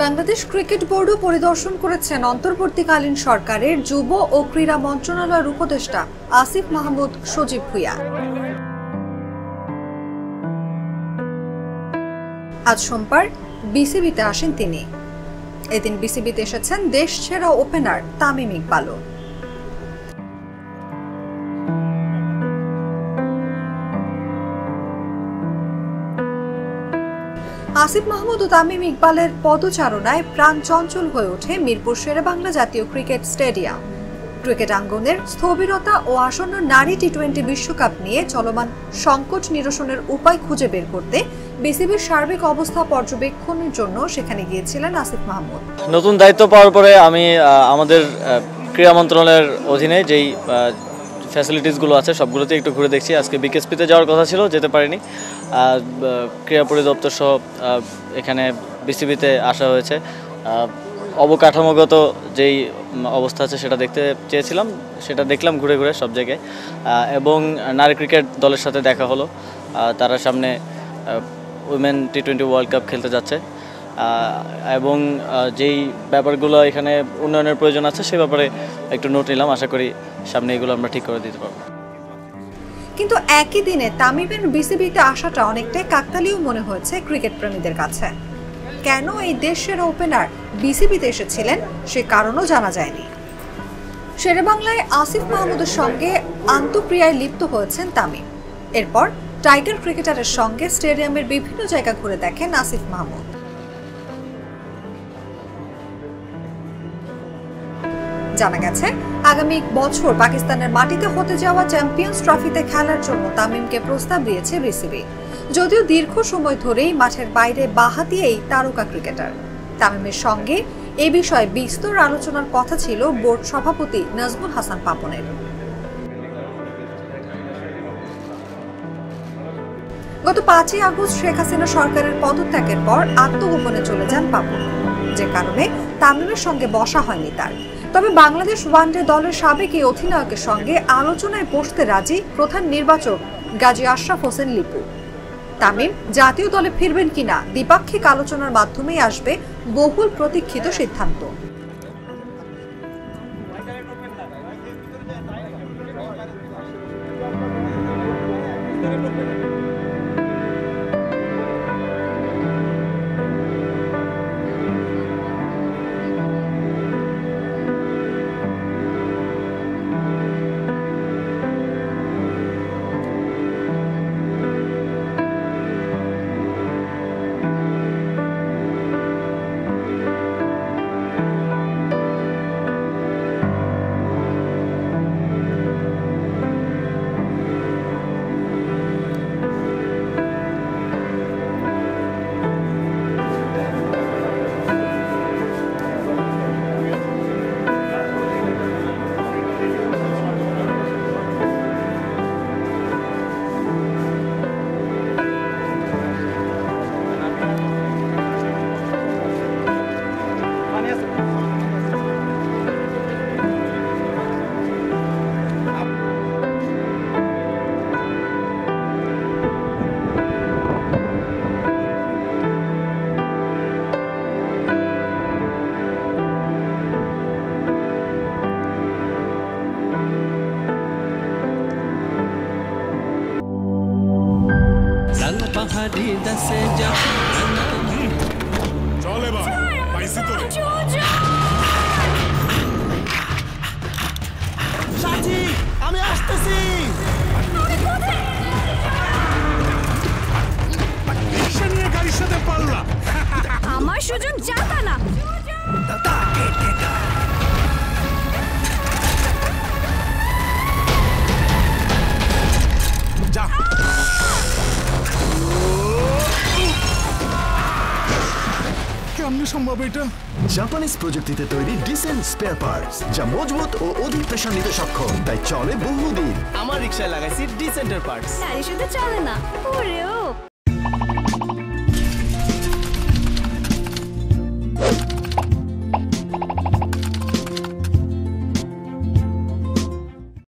Bangladesh cricket বোর্ডও পরিদর্শন করেছেন অন্তর্বর্তীকালীন সরকারের যুব ও ক্রীড়া মন্ত্রণালয়ের উপদেষ্টা আসিফ মাহমুদ সজীব ভুঁইয়া। আজ সোমবার বিসিবিতে আসেন তিনি। এদিন বিসিবিতে এসেছেন দেশ সেরা ওপেনার তামিম ইকবালও। আসিফ মাহমুদ ও তামিম ইকবালের পদচারণায় প্রাণ চঞ্চল হয়ে ওঠে মিরপুর শেরেবাংলা জাতীয় ক্রিকেট স্টেডিয়াম। ক্রিকেট আঙ্গনের স্থবিরতা ও আসন্ন নারী টি-20 বিশ্বকাপ নিয়ে চলমান সংকট নিরসনের উপায় খুঁজে বের করতে বিসিবির সার্বিক অবস্থা পর্যবেক্ষণের জন্য সেখানে গিয়েছিলেন আসিফ মাহমুদ। নতুন দায়িত্ব পাওয়ার পরে আমি আমাদের ক্রীড়া মন্ত্রণালয়ের অধীনে যেই ফ্যাসিলিটিসগুলো আছে সবগুলোতে একটু ঘুরে দেখছি। আজকে বিকেএসপিতে যাওয়ার কথা ছিল, যেতে পারিনি। ক্রীড়া পরিদপ্তর সহ এখানে বিসিবিতে আসা হয়েছে। অবকাঠামোগত যেই অবস্থা আছে সেটা দেখতে চেয়েছিলাম, সেটা দেখলাম ঘুরে ঘুরে সব জায়গায়। এবং নারী ক্রিকেট দলের সাথে দেখা হলো। তারা সামনে উইমেন টি-20 ওয়ার্ল্ড কাপ খেলতে যাচ্ছে এবং যেই ব্যাপারগুলো এখানে উন্নয়নের প্রয়োজন আছে সে ব্যাপারে একটু নোট নিলাম। আশা করি সামনে এগুলো আমরা ঠিক করে দিতে পারবো। কিন্তু একই দিনে তামিমের বিসিবিতে আসাটা অনেকটাই কাকতালীয় মনে হয়েছে ক্রিকেট প্রেমীদের কাছে। কেন এই দেশের ওপেনার বিসিবিতে এসেছিলেন সে কারণও জানা যায়নি। শেরেবাংলায় আসিফ মাহমুদের সঙ্গে আন্তঃক্রিয়ায় লিপ্ত হয়েছেন তামিম। এরপর টাইগার ক্রিকেটারের সঙ্গে স্টেডিয়ামের বিভিন্ন জায়গা ঘুরে দেখেন আসিফ মাহমুদ। জানা গেছে আগামী বছর পাকিস্তানের মাটিতে হতে যাওয়া চ্যাম্পিয়ন্স ট্রফিতে খেলার জন্য তামিমকে প্রস্তাব দিয়েছে বিসিবি। যদিও দীর্ঘ সময় ধরেই মাঠের বাইরে বাহাতি এই তারকা ক্রিকেটার। তামিমের সঙ্গে এ বিষয়ে বিস্তর আলোচনার কথা ছিল বোর্ড সভাপতি নাজমুল হাসান পাপনের। গত 5ই আগস্ট শেখ হাসিনা সরকারের পদত্যাগের পর আত্মগোপনে চলে যান পাপন, যে কারণে তামিমের সঙ্গে বসা হয়নি তার। তবে বাংলাদেশ ওয়ানডে দলের সাবেক এই অধিনায়কের সঙ্গে আলোচনায় বসতে রাজি প্রধান নির্বাচক গাজী আশরাফ হোসেন লিপু। তামিম জাতীয় দলে ফিরবেন কিনা দ্বিপাক্ষিক আলোচনার মাধ্যমেই আসবে বহুল প্রতীক্ষিত সিদ্ধান্ত। চলে বাবা পাইছি তো সাথী, আমি আসতেছি। নিয়ে গাড়ির সাথে পাল্লা আমার সুযোগ যাতা না। যা কেমনে সম্ভব এটা? জাপানিজ প্রযুক্তিতে তৈরি ডিসেন্ট স্পেয়ার পার্টস, যা মজবুত ও অধিক প্রেশার নিতে সক্ষম, তাই চলে বহুদিন। আমার রিকশায় লাগাইছি ডিসেন্টের পার্টস। গাড়ি শুধু চলে না, ওরেও